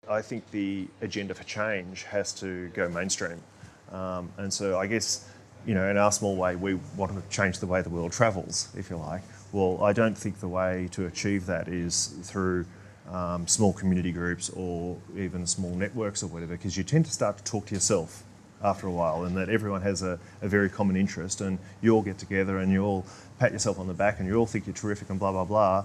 I think the agenda for change has to go mainstream. And so I guess, in our small way, we want to change the way the world travels, if you like. Well, I don't think the way to achieve that is through small community groups or even small networks or whatever, because you tend to start to talk to yourself after a while, and that everyone has a very common interest, and you all get together and you all pat yourself on the back and you all think you're terrific and blah, blah, blah.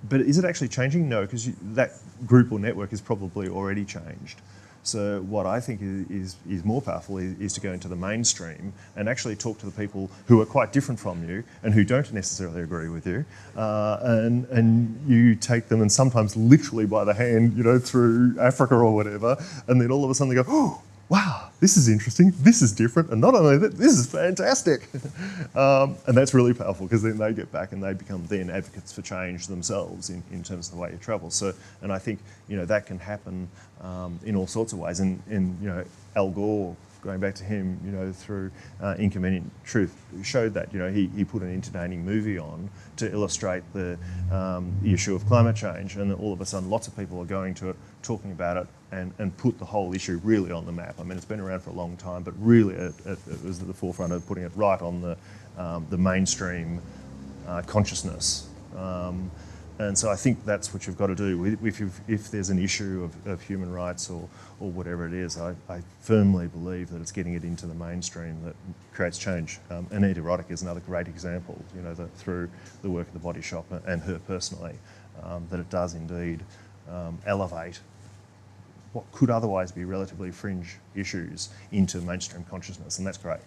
But is it actually changing? No, because that group or network is probably already changed. So what I think is more powerful is to go into the mainstream and actually talk to the people who are quite different from you and who don't necessarily agree with you, and you take them and sometimes literally by the hand, through Africa or whatever, and then all of a sudden they go, oh, wow, this is interesting, this is different, and not only that, this is fantastic. And that's really powerful, because then they get back and they become then advocates for change themselves in terms of the way you travel. So, and I think, that can happen in all sorts of ways. And Al Gore, going back to him, through Inconvenient Truth, showed that, he put an entertaining movie on to illustrate the issue of climate change, and all of a sudden lots of people are going to it, talking about it, and put the whole issue really on the map. I mean, it's been around for a long time, but really it was at the forefront of putting it right on the mainstream consciousness. And so I think that's what you've got to do. If there's an issue of human rights or whatever it is, I firmly believe that it's getting it into the mainstream that creates change. Anita Roddick is another great example, that through the work of the Body Shop and her personally, that it does indeed elevate what could otherwise be relatively fringe issues into mainstream consciousness, and that's great.